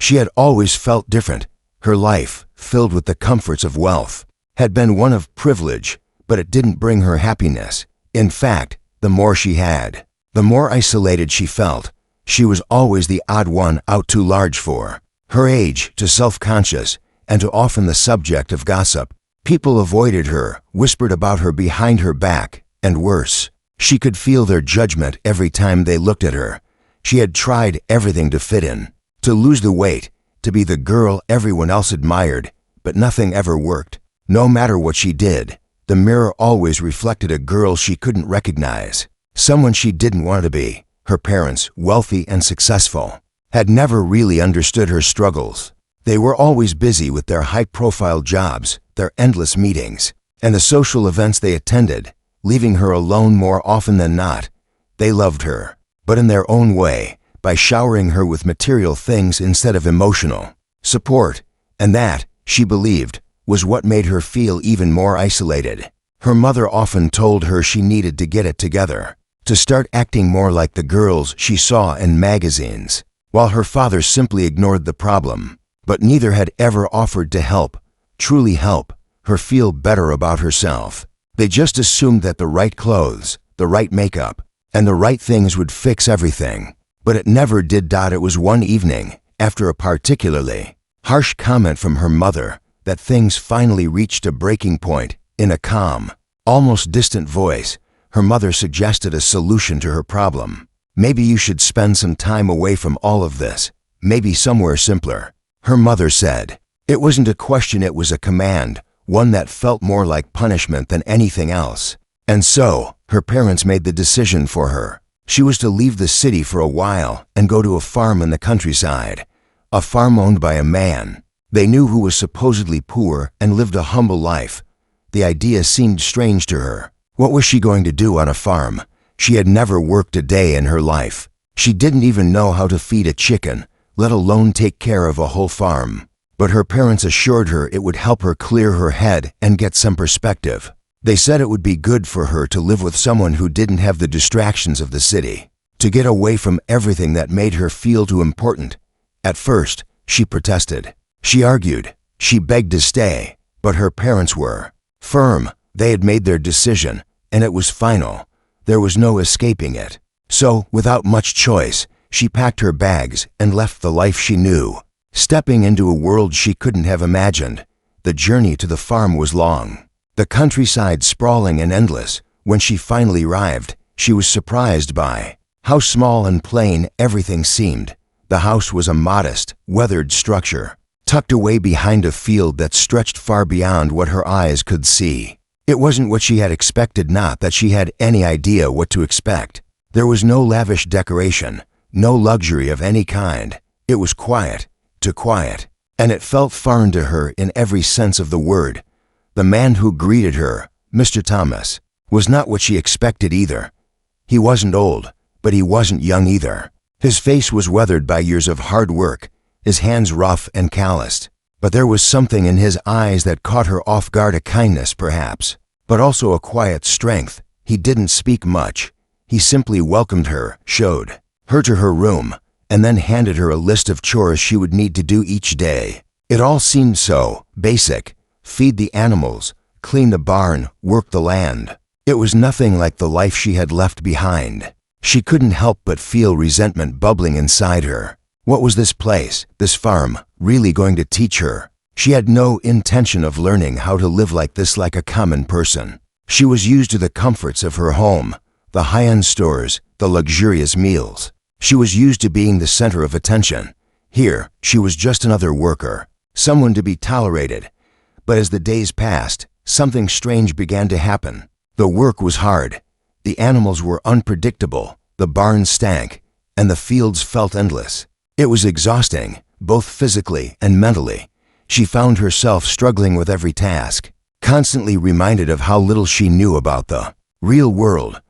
She had always felt different. Her life, filled with the comforts of wealth, had been one of privilege, but it didn't bring her happiness. In fact, the more she had, the more isolated she felt. She was always the odd one out, too large for her age, too self-conscious, and too often the subject of gossip. People avoided her, whispered about her behind her back, and worse, she could feel their judgment every time they looked at her. She had tried everything to fit in, to lose the weight, to be the girl everyone else admired, but nothing ever worked. No matter what she did, the mirror always reflected a girl she couldn't recognize, someone she didn't want to be. Her parents, wealthy and successful, had never really understood her struggles. They were always busy with their high-profile jobs, their endless meetings, and the social events they attended, leaving her alone more often than not. They loved her, but in their own way, by showering her with material things instead of emotional support, and that, she believed, was what made her feel even more isolated. Her mother often told her she needed to get it together, to start acting more like the girls she saw in magazines, while her father simply ignored the problem. But neither had ever offered to help, truly help, her feel better about herself. They just assumed that the right clothes, the right makeup, and the right things would fix everything. But it never did. It was one evening, after a particularly harsh comment from her mother, that things finally reached a breaking point. In a calm, almost distant voice, her mother suggested a solution to her problem. Maybe you should spend some time away from all of this, maybe somewhere simpler. Her mother said. It wasn't a question, it was a command, one that felt more like punishment than anything else. And so, her parents made the decision for her. She was to leave the city for a while and go to a farm in the countryside, a farm owned by a man they knew who was supposedly poor and lived a humble life. The idea seemed strange to her. What was she going to do on a farm? She had never worked a day in her life. She didn't even know how to feed a chicken, let alone take care of a whole farm. But her parents assured her it would help her clear her head and get some perspective. They said it would be good for her to live with someone who didn't have the distractions of the city, to get away from everything that made her feel too important. At first, she protested. She argued. She begged to stay. But her parents were firm. They had made their decision, and it was final. There was no escaping it. So, without much choice, she packed her bags and left the life she knew, stepping into a world she couldn't have imagined. The journey to the farm was long, the countryside sprawling and endless. When she finally arrived, she was surprised by how small and plain everything seemed. The house was a modest, weathered structure, tucked away behind a field that stretched far beyond what her eyes could see. It wasn't what she had expected, not that she had any idea what to expect. There was no lavish decoration, no luxury of any kind. It was quiet, too quiet, and it felt foreign to her in every sense of the word. The man who greeted her, Mr. Thomas, was not what she expected either. He wasn't old, but he wasn't young either. His face was weathered by years of hard work, his hands rough and calloused. But there was something in his eyes that caught her off guard, a kindness perhaps, but also a quiet strength. He didn't speak much. He simply welcomed her, showed her to her room, and then handed her a list of chores she would need to do each day. It all seemed so basic. Feed the animals, clean the barn, work the land. It was nothing like the life she had left behind. She couldn't help but feel resentment bubbling inside her. What was this place, this farm, really going to teach her? She had no intention of learning how to live like this, like a common person. She was used to the comforts of her home, the high-end stores, the luxurious meals. She was used to being the center of attention. Here, she was just another worker, someone to be tolerated. But as the days passed, something strange began to happen. The work was hard. The animals were unpredictable. The barn stank, and the fields felt endless. It was exhausting, both physically and mentally. She found herself struggling with every task, constantly reminded of how little she knew about the real world.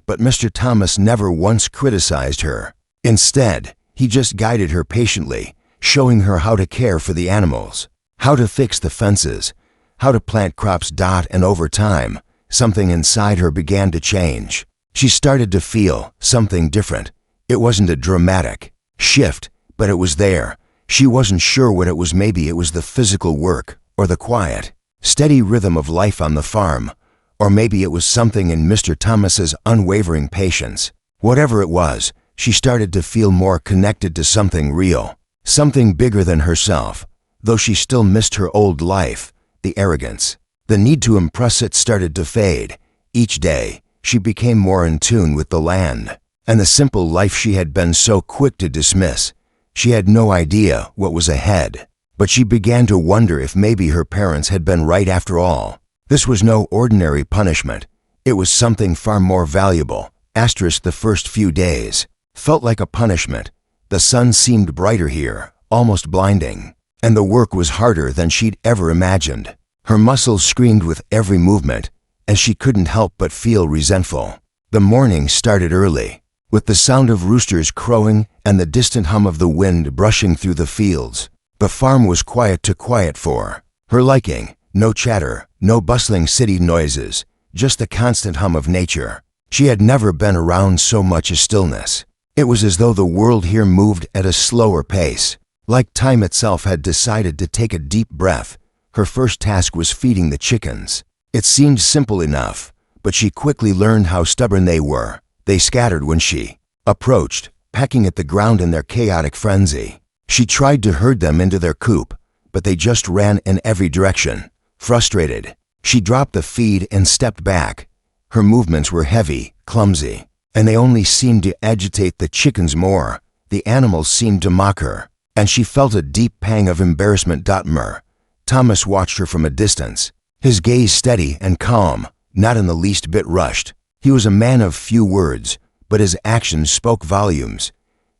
But Mr. Thomas never once criticized her. Instead, he just guided her patiently, showing her how to care for the animals, how to fix the fences, how to plant crops. And over time, something inside her began to change. She started to feel something different. It wasn't a dramatic shift, but it was there. She wasn't sure what it was. Maybe it was the physical work, or the quiet, steady rhythm of life on the farm, or maybe it was something in Mr. Thomas's unwavering patience. Whatever it was, she started to feel more connected to something real, something bigger than herself. Though she still missed her old life, the arrogance, the need to impress, it started to fade. Each day, she became more in tune with the land and the simple life she had been so quick to dismiss. She had no idea what was ahead, but she began to wonder if maybe her parents had been right after all. This was no ordinary punishment. It was something far more valuable. The first few days felt like a punishment. The sun seemed brighter here, almost blinding, and the work was harder than she'd ever imagined. Her muscles screamed with every movement, and she couldn't help but feel resentful. The morning started early, with the sound of roosters crowing and the distant hum of the wind brushing through the fields. The farm was quiet for her liking. No chatter, no bustling city noises, just the constant hum of nature. She had never been around so much as stillness. It was as though the world here moved at a slower pace, like time itself had decided to take a deep breath. Her first task was feeding the chickens. It seemed simple enough, but she quickly learned how stubborn they were. They scattered when she approached, pecking at the ground in their chaotic frenzy. She tried to herd them into their coop, but they just ran in every direction. Frustrated, she dropped the feed and stepped back. Her movements were heavy, clumsy, and they only seemed to agitate the chickens more. The animals seemed to mock her, and she felt a deep pang of embarrassment. Thomas watched her from a distance, his gaze steady and calm, not in the least bit rushed. He was a man of few words, but his actions spoke volumes.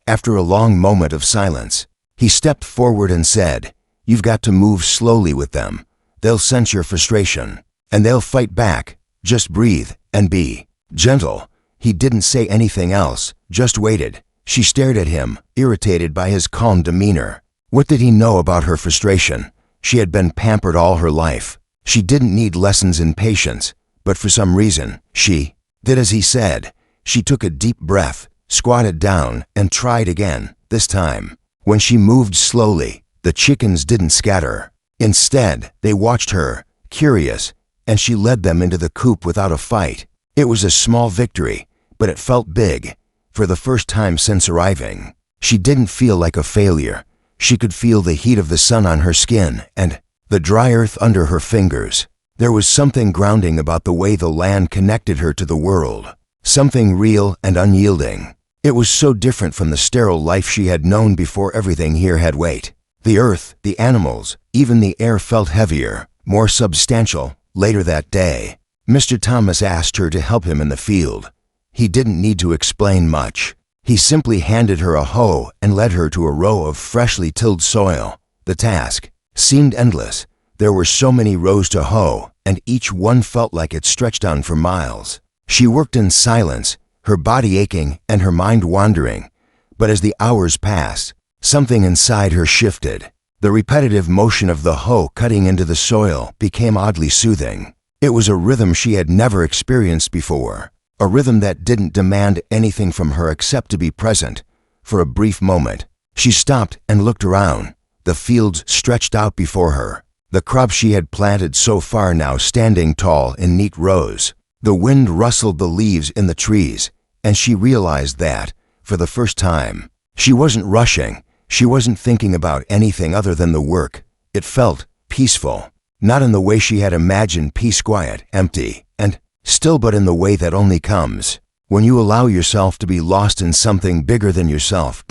After a long moment of silence, he stepped forward and said, "You've got to move slowly with them. They'll sense your frustration, and they'll fight back. Just breathe and be gentle." He didn't say anything else, just waited. She stared at him, irritated by his calm demeanor. What did he know about her frustration? She had been pampered all her life. She didn't need lessons in patience, but for some reason, she did as he said. She took a deep breath, squatted down, and tried again. This time, when she moved slowly, the chickens didn't scatter. Instead, they watched her, curious, and she led them into the coop without a fight. It was a small victory, but it felt big. For the first time since arriving, she didn't feel like a failure. She could feel the heat of the sun on her skin and the dry earth under her fingers. There was something grounding about the way the land connected her to the world, something real and unyielding. It was so different from the sterile life she had known before. Everything here had weight. The earth, the animals, even the air felt heavier, more substantial. Later that day, Mr. Thomas asked her to help him in the field. He didn't need to explain much. He simply handed her a hoe and led her to a row of freshly tilled soil. The task seemed endless. There were so many rows to hoe, and each one felt like it stretched on for miles. She worked in silence, her body aching and her mind wandering. But as the hours passed, something inside her shifted. The repetitive motion of the hoe cutting into the soil became oddly soothing. It was a rhythm she had never experienced before, a rhythm that didn't demand anything from her except to be present. For a brief moment, she stopped and looked around. The fields stretched out before her, the crops she had planted so far now standing tall in neat rows. The wind rustled the leaves in the trees, and she realized that, for the first time, she wasn't rushing. She wasn't thinking about anything other than the work. It felt peaceful, not in the way she had imagined peace, quiet, empty, and still, but in the way that only comes when you allow yourself to be lost in something bigger than yourself.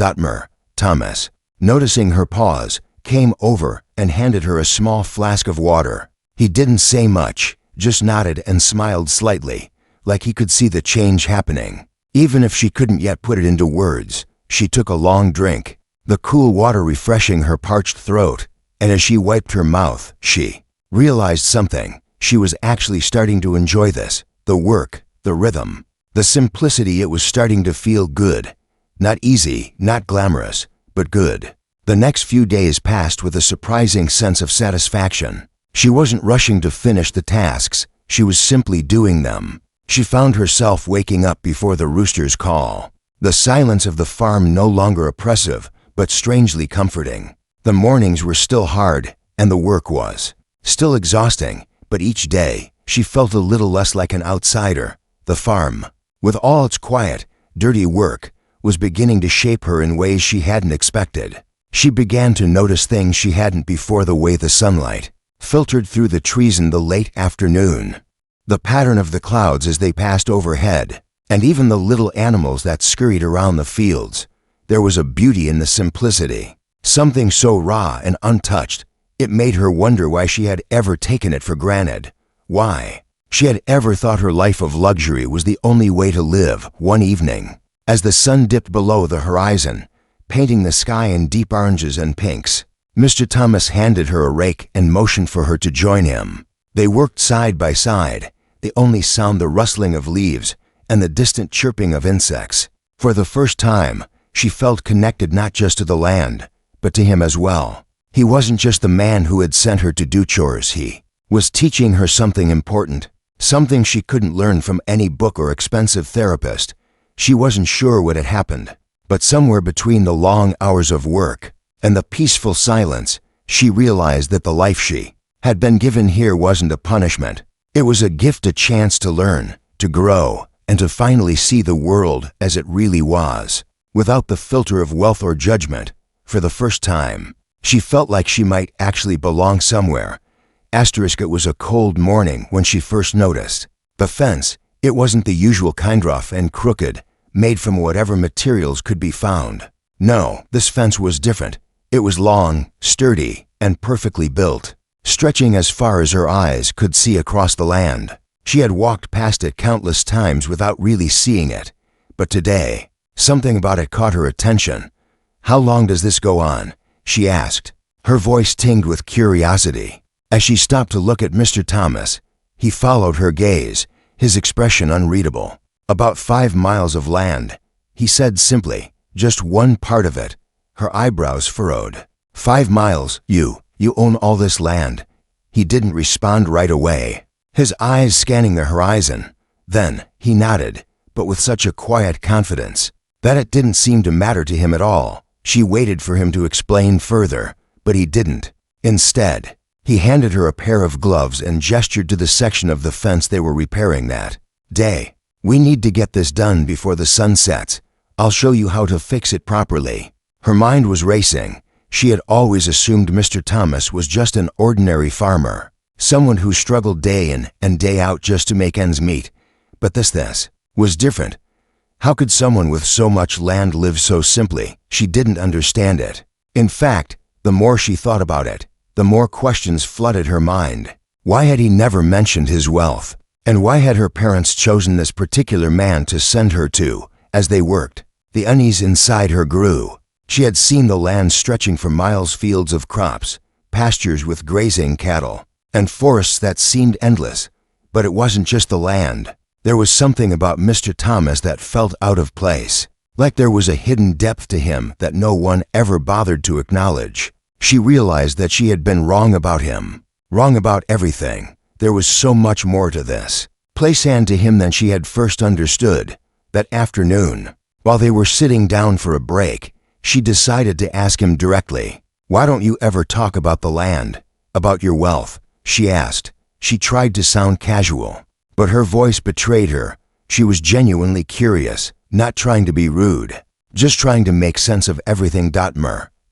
Thomas, noticing her pause, came over and handed her a small flask of water. He didn't say much, just nodded and smiled slightly, like he could see the change happening. Even if she couldn't yet put it into words, she took a long drink, the cool water refreshing her parched throat, and as she wiped her mouth, she realized something. She was actually starting to enjoy this, the work, the rhythm, the simplicity. It was starting to feel good. Not easy, not glamorous, but good. The next few days passed with a surprising sense of satisfaction. She wasn't rushing to finish the tasks, she was simply doing them. She found herself waking up before the rooster's call. The silence of the farm no longer oppressive, but strangely comforting. The mornings were still hard, and the work was still exhausting, but each day she felt a little less like an outsider. The farm, with all its quiet, dirty work, was beginning to shape her in ways she hadn't expected. She began to notice things she hadn't before: the way the sunlight filtered through the trees in the late afternoon, the pattern of the clouds as they passed overhead, and even the little animals that scurried around the fields. There was a beauty in the simplicity, something so raw and untouched, it made her wonder why she had ever taken it for granted. Why she had ever thought her life of luxury was the only way to live. One evening, as the sun dipped below the horizon, painting the sky in deep oranges and pinks, Mr. Thomas handed her a rake and motioned for her to join him. They worked side by side, the only sound the rustling of leaves and the distant chirping of insects. For the first time, she felt connected not just to the land, but to him as well. He wasn't just the man who had sent her to do chores. He was teaching her something important, something she couldn't learn from any book or expensive therapist. She wasn't sure what had happened, but somewhere between the long hours of work and the peaceful silence, she realized that the life she had been given here wasn't a punishment. It was a gift, a chance to learn, to grow, and to finally see the world as it really was, without the filter of wealth or judgment. For the first time, she felt like she might actually belong somewhere. It was a cold morning when she first noticed the fence. It wasn't the usual kind, rough and crooked, made from whatever materials could be found. No, this fence was different. It was long, sturdy, and perfectly built, stretching as far as her eyes could see across the land. She had walked past it countless times without really seeing it, but today, something about it caught her attention. "How long does this go on?" she asked, her voice tinged with curiosity. As she stopped to look at Mr. Thomas, he followed her gaze, his expression unreadable. "About 5 miles of land," he said simply. "Just one part of it." Her eyebrows furrowed. 5 miles? You own all this land?" He didn't respond right away, his eyes scanning the horizon. Then he nodded, but with such a quiet confidence that it didn't seem to matter to him at all. She waited for him to explain further, but he didn't. Instead, he handed her a pair of gloves and gestured to the section of the fence they were repairing that day. "We need to get this done before the sun sets. I'll show you how to fix it properly." Her mind was racing. She had always assumed Mr. Thomas was just an ordinary farmer, someone who struggled day in and day out just to make ends meet. But this was different. How could someone with so much land live so simply? She didn't understand it. In fact, the more she thought about it, the more questions flooded her mind. Why had he never mentioned his wealth? And why had her parents chosen this particular man to send her to as they worked? The unease inside her grew. She had seen the land stretching for miles, fields of crops, pastures with grazing cattle, and forests that seemed endless. But it wasn't just the land. There was something about Mr. Thomas that felt out of place, like there was a hidden depth to him that no one ever bothered to acknowledge. She realized that she had been wrong about him, wrong about everything. There was so much more to this place and to him than she had first understood. That afternoon, while they were sitting down for a break, she decided to ask him directly. "Why don't you ever talk about the land, about your wealth?" she asked. She tried to sound casual, but her voice betrayed her. She was genuinely curious, not trying to be rude, just trying to make sense of everything.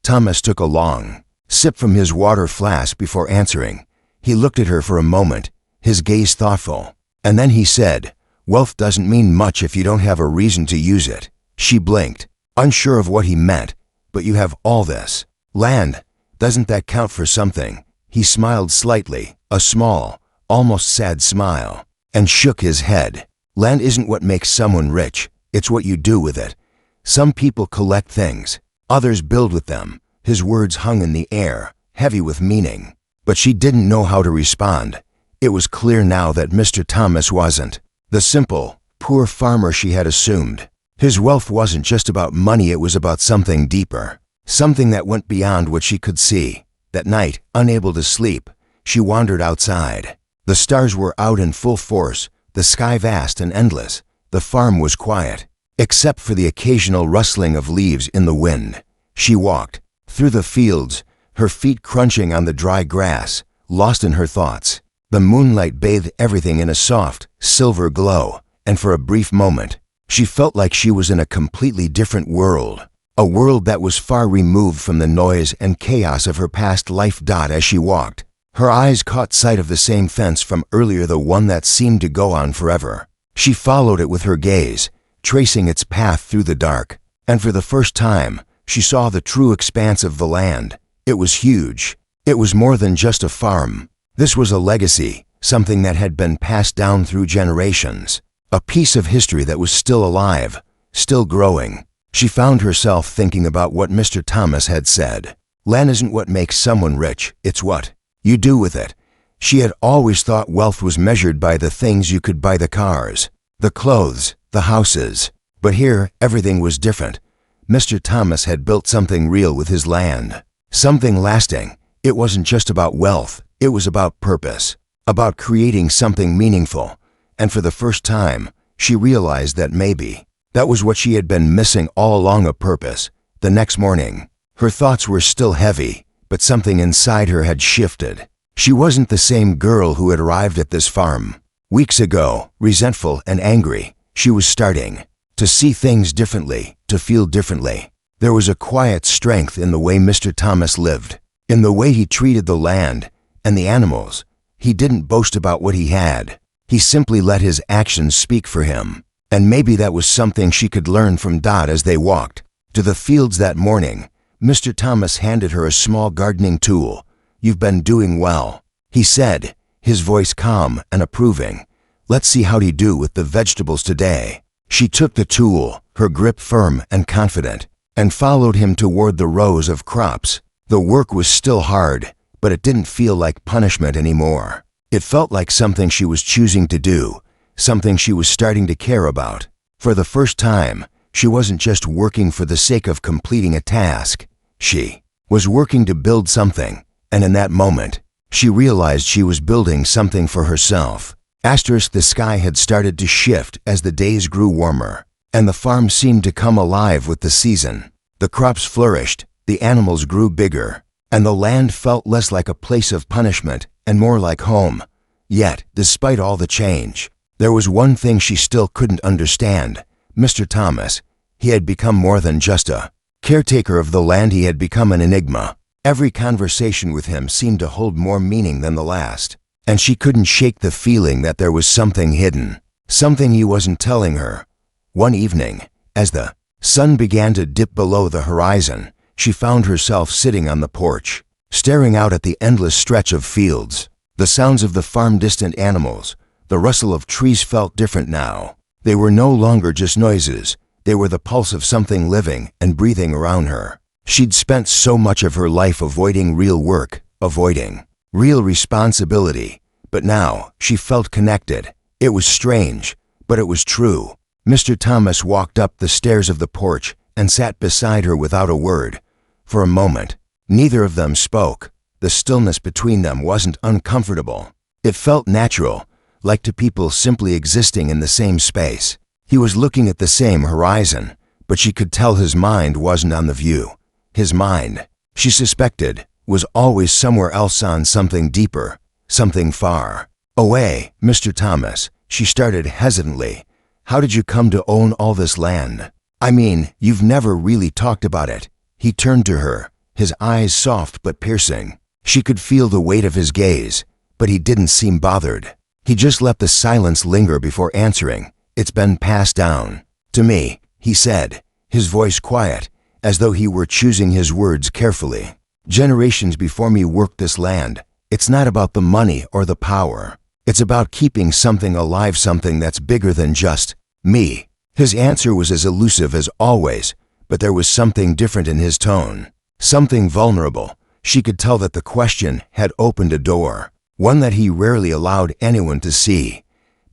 Thomas took a long sip from his water flask before answering. He looked at her for a moment, his gaze thoughtful, and then he said, "Wealth doesn't mean much if you don't have a reason to use it." She blinked, unsure of what he meant. "But you have all this land. Doesn't that count for something?" He smiled slightly, a small, almost sad smile, and shook his head. "Land isn't what makes someone rich, it's what you do with it. Some people collect things, others build with them." His words hung in the air, heavy with meaning. But she didn't know how to respond. It was clear now that Mr. Thomas wasn't the simple, poor farmer she had assumed. His wealth wasn't just about money, it was about something deeper, something that went beyond what she could see. That night, unable to sleep, she wandered outside. The stars were out in full force, the sky vast and endless. The farm was quiet, except for the occasional rustling of leaves in the wind. She walked through the fields, her feet crunching on the dry grass, lost in her thoughts. The moonlight bathed everything in a soft, silver glow, and for a brief moment, she felt like she was in a completely different world. A world that was far removed from the noise and chaos of her past life. As she walked, her eyes caught sight of the same fence from earlier, the one that seemed to go on forever. She followed it with her gaze, tracing its path through the dark, and for the first time, she saw the true expanse of the land. It was huge. It was more than just a farm. This was a legacy, something that had been passed down through generations, a piece of history that was still alive, still growing. She found herself thinking about what Mr. Thomas had said. Land isn't what makes someone rich, it's what you do with it. She had always thought wealth was measured by the things you could buy, the cars, the clothes, the houses. But here, everything was different. Mr. Thomas had built something real with his land, something lasting. It wasn't just about wealth, it was about purpose, about creating something meaningful. And for the first time, she realized that maybe that was what she had been missing all along, a purpose. The next morning, her thoughts were still heavy, but something inside her had shifted. She wasn't the same girl who had arrived at this farm weeks ago, resentful and angry. She was starting to see things differently, to feel differently. There was a quiet strength in the way Mr. Thomas lived, in the way he treated the land and the animals. He didn't boast about what he had. He simply let his actions speak for him. And maybe that was something she could learn from. As they walked to the fields that morning, Mr. Thomas handed her a small gardening tool. "You've been doing well," he said, his voice calm and approving. "Let's see how you do with the vegetables today." She took the tool, her grip firm and confident, and followed him toward the rows of crops. The work was still hard, but it didn't feel like punishment anymore. It felt like something she was choosing to do, something she was starting to care about. For the first time, she wasn't just working for the sake of completing a task. She was working to build something, and in that moment, she realized she was building something for herself. The sky had started to shift as the days grew warmer, and the farm seemed to come alive with the season. The crops flourished, the animals grew bigger, and the land felt less like a place of punishment and more like home. Yet, despite all the change, there was one thing she still couldn't understand. Mr. Thomas. He had become more than just a caretaker of the land. He had become an enigma. Every conversation with him seemed to hold more meaning than the last, and she couldn't shake the feeling that there was something hidden, something he wasn't telling her. One evening, as the sun began to dip below the horizon, she found herself sitting on the porch, staring out at the endless stretch of fields. The sounds of the farm, distant animals, the rustle of trees felt different now. They were no longer just noises. They were the pulse of something living and breathing around her. She'd spent so much of her life avoiding real work, avoiding real responsibility, but now she felt connected. It was strange, but it was true. Mr. Thomas walked up the stairs of the porch and sat beside her without a word. For a moment, neither of them spoke. The stillness between them wasn't uncomfortable. It felt natural, like two people simply existing in the same space. He was looking at the same horizon, but she could tell his mind wasn't on the view. His mind, she suspected, was always somewhere else, on something deeper, something far away. "Mr. Thomas," she started hesitantly, "how did you come to own all this land? I mean, you've never really talked about it." He turned to her, his eyes soft but piercing. She could feel the weight of his gaze, but he didn't seem bothered. He just let the silence linger before answering. "It's been passed down to me," he said, his voice quiet, as though he were choosing his words carefully. "Generations before me worked this land. It's not about the money or the power. It's about keeping something alive, something that's bigger than just me." His answer was as elusive as always, but there was something different in his tone, something vulnerable. She could tell that the question had opened a door, one that he rarely allowed anyone to see.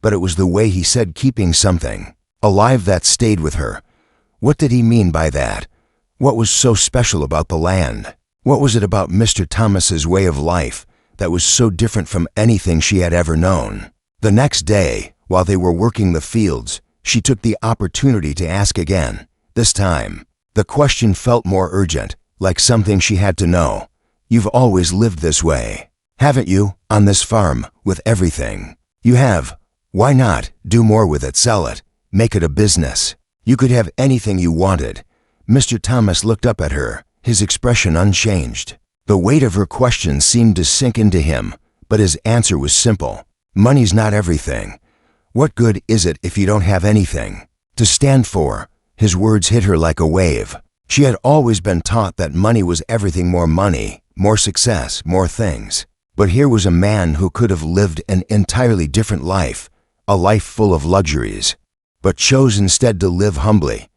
But it was the way he said keeping something alive that stayed with her. What did he mean by that? What was so special about the land? What was it about Mr. Thomas's way of life that was so different from anything she had ever known? The next day, while they were working the fields, she took the opportunity to ask again. This time, the question felt more urgent, like something she had to know. You've always lived this way, haven't you, on this farm, with everything? You have. Why not do more with it, sell it, make it a business? You could have anything you wanted. Mr. Thomas looked up at her, his expression unchanged. The weight of her question seemed to sink into him, but his answer was simple. Money's not everything. What good is it if you don't have anything to stand for? His words hit her like a wave. She had always been taught that money was everything, more money, more success, more things. But here was a man who could have lived an entirely different life, a life full of luxuries, but chose instead to live humbly.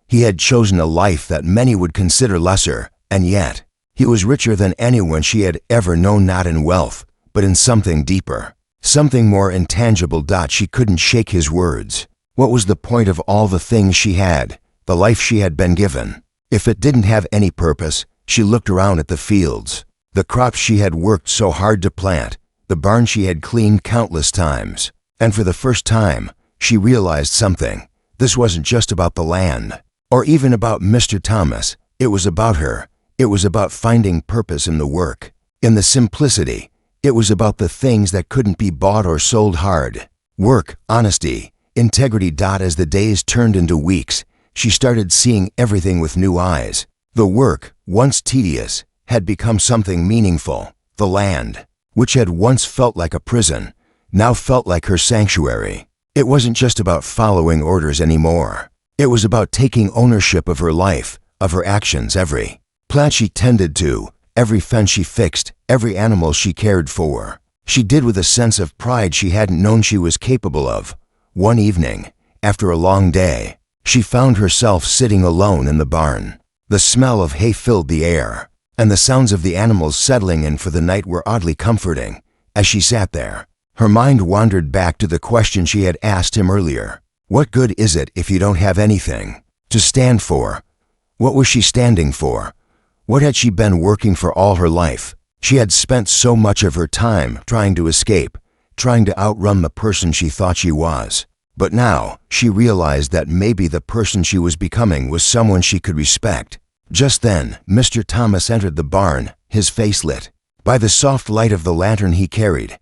He had chosen a life that many would consider lesser, and yet he was richer than anyone she had ever known, not in wealth, but in something deeper, something more intangible. She couldn't shake his words. What was the point of all the things she had, the life she had been given, if it didn't have any purpose? She looked around at the fields, the crops she had worked so hard to plant, the barn she had cleaned countless times, and for the first time, she realized something. This wasn't just about the land, or even about Mr. Thomas. It was about her. It was about finding purpose in the work, in the simplicity. It was about the things that couldn't be bought or sold. Hard work, honesty, integrity. As the days turned into weeks, she started seeing everything with new eyes. The work, once tedious, had become something meaningful. The land, which had once felt like a prison, now felt like her sanctuary. It wasn't just about following orders anymore. It was about taking ownership of her life, of her actions. Every plant she tended to, every fence she fixed, every animal she cared for, she did with a sense of pride she hadn't known she was capable of. One evening, after a long day, she found herself sitting alone in the barn. The smell of hay filled the air, and the sounds of the animals settling in for the night were oddly comforting. As she sat there, her mind wandered back to the question she had asked him earlier. What good is it if you don't have anything to stand for? What was she standing for? What had she been working for all her life? She had spent so much of her time trying to escape, trying to outrun the person she thought she was. But now, she realized that maybe the person she was becoming was someone she could respect. Just then, Mr. Thomas entered the barn, his face lit by the soft light of the lantern he carried.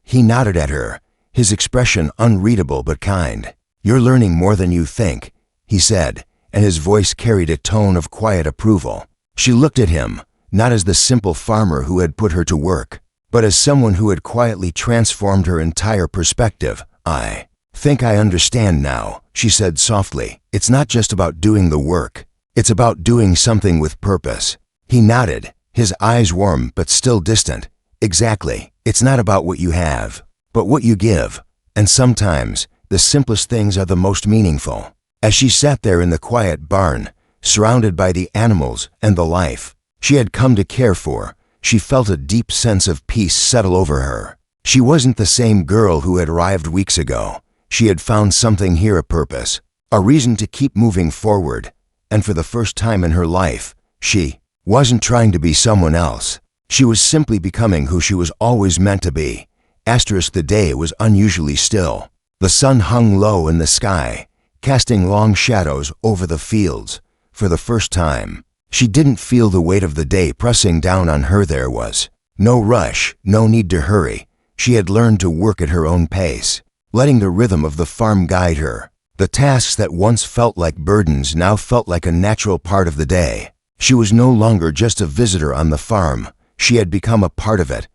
He nodded at her, his expression unreadable but kind. "You're learning more than you think," he said, and his voice carried a tone of quiet approval. She looked at him, not as the simple farmer who had put her to work, but as someone who had quietly transformed her entire perspective. "I think I understand now," she said softly. "It's not just about doing the work. It's about doing something with purpose." He nodded, his eyes warm but still distant. "Exactly. It's not about what you have, but what you give. And sometimes, the simplest things are the most meaningful." As she sat there in the quiet barn, surrounded by the animals and the life she had come to care for, she felt a deep sense of peace settle over her. She wasn't the same girl who had arrived weeks ago. She had found something here, a purpose, a reason to keep moving forward. And for the first time in her life, she wasn't trying to be someone else. She was simply becoming who she was always meant to be. The day was unusually still. The sun hung low in the sky, casting long shadows over the fields. For the first time, she didn't feel the weight of the day pressing down on her. There was no rush, no need to hurry. She had learned to work at her own pace, letting the rhythm of the farm guide her. The tasks that once felt like burdens now felt like a natural part of the day. She was no longer just a visitor on the farm. She had become a part of it.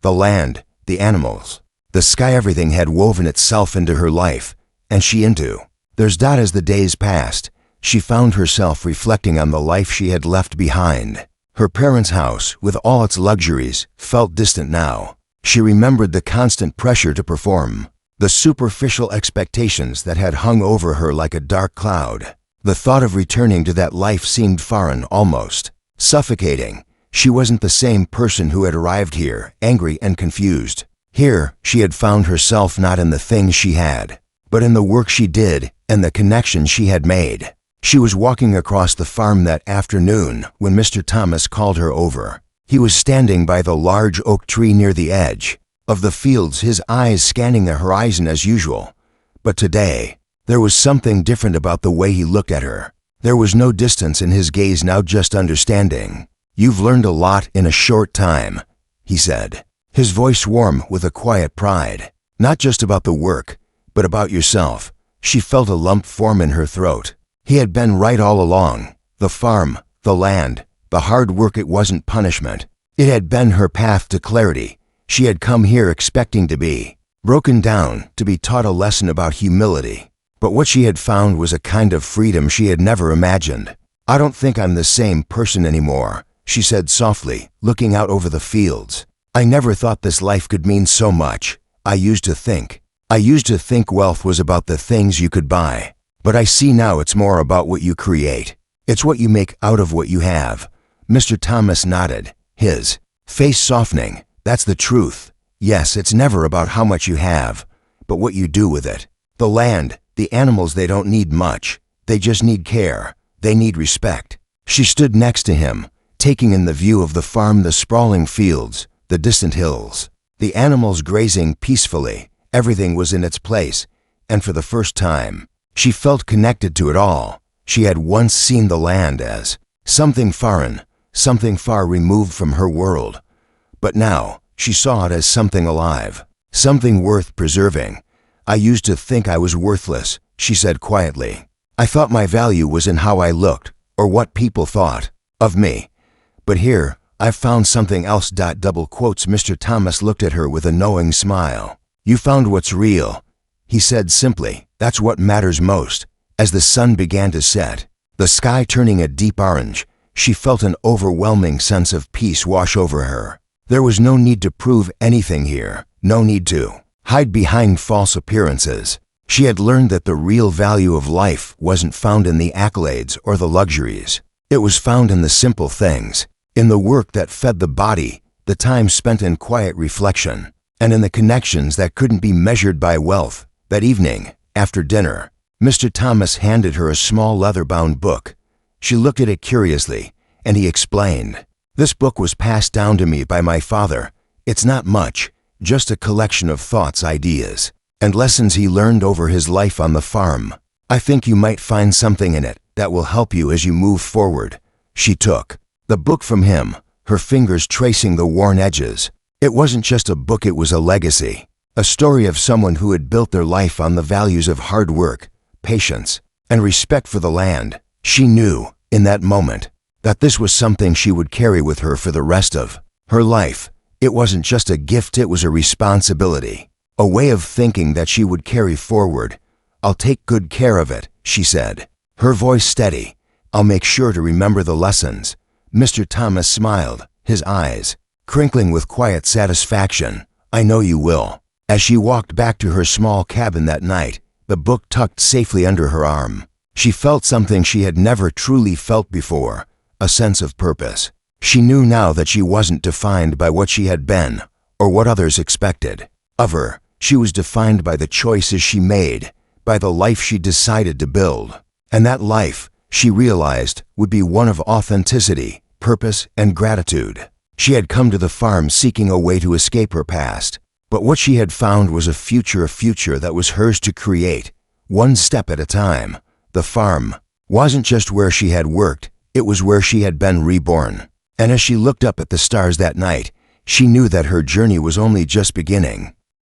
The land, the animals, the sky, everything had woven itself into her life, and she into theirs. As the days passed, she found herself reflecting on the life she had left behind. Her parents' house, with all its luxuries, felt distant now. She remembered the constant pressure to perform, the superficial expectations that had hung over her like a dark cloud. The thought of returning to that life seemed foreign, almost suffocating. She wasn't the same person who had arrived here, angry and confused. Here, she had found herself not in the things she had, but in the work she did and the connections she had made. She was walking across the farm that afternoon when Mr. Thomas called her over. He was standing by the large oak tree near the edge of the fields, his eyes scanning the horizon as usual. But today, there was something different about the way he looked at her. There was no distance in his gaze now, just understanding. "You've learned a lot in a short time," he said, his voice warm with a quiet pride. "Not just about the work, but about yourself." She felt a lump form in her throat. He had been right all along. The farm, the land, the hard work, it wasn't punishment. It had been her path to clarity. She had come here expecting to be broken down, to be taught a lesson about humility. But what she had found was a kind of freedom she had never imagined. "I don't think I'm the same person anymore," she said softly, looking out over the fields. "I never thought this life could mean so much. I used to think wealth was about the things you could buy. But I see now it's more about what you create. It's what you make out of what you have." Mr. Thomas nodded, his face softening. "That's the truth. Yes, it's never about how much you have, but what you do with it. The land, the animals, they don't need much. They just need care. They need respect." She stood next to him, taking in the view of the farm, the sprawling fields, the distant hills, the animals grazing peacefully. Everything was in its place, and for the first time, she felt connected to it all. She had once seen the land as something foreign, something far removed from her world. But now, she saw it as something alive, something worth preserving. "I used to think I was worthless," she said quietly. "I thought my value was in how I looked, or what people thought of me. But here, I've found something else." Double quotes. Mr. Thomas looked at her with a knowing smile. "You found what's real," he said simply. "That's what matters most." As the sun began to set, the sky turning a deep orange, she felt an overwhelming sense of peace wash over her. There was no need to prove anything here, no need to hide behind false appearances. She had learned that the real value of life wasn't found in the accolades or the luxuries. It was found in the simple things, in the work that fed the body, the time spent in quiet reflection, and in the connections that couldn't be measured by wealth. That evening, after dinner, Mr. Thomas handed her a small leather-bound book. She looked at it curiously, and he explained, "This book was passed down to me by my father. It's not much, just a collection of thoughts, ideas, and lessons he learned over his life on the farm. I think you might find something in it that will help you as you move forward." She took the book from him, her fingers tracing the worn edges. It wasn't just a book, it was a legacy, a story of someone who had built their life on the values of hard work, patience, and respect for the land. She knew, in that moment, that this was something she would carry with her for the rest of her life. It wasn't just a gift, it was a responsibility, a way of thinking that she would carry forward. "I'll take good care of it," she said, her voice steady. "I'll make sure to remember the lessons." Mr. Thomas smiled, his eyes crinkling with quiet satisfaction. "I know you will." As she walked back to her small cabin that night, the book tucked safely under her arm, she felt something she had never truly felt before, a sense of purpose. She knew now that she wasn't defined by what she had been or what others expected of her. She was defined by the choices she made, by the life she decided to build. And that life, she realized, would be one of authenticity, purpose, and gratitude. She had come to the farm seeking a way to escape her past, but what she had found was a future that was hers to create, one step at a time. The farm wasn't just where she had worked, it was where she had been reborn. And as she looked up at the stars that night, she knew that her journey was only just beginning.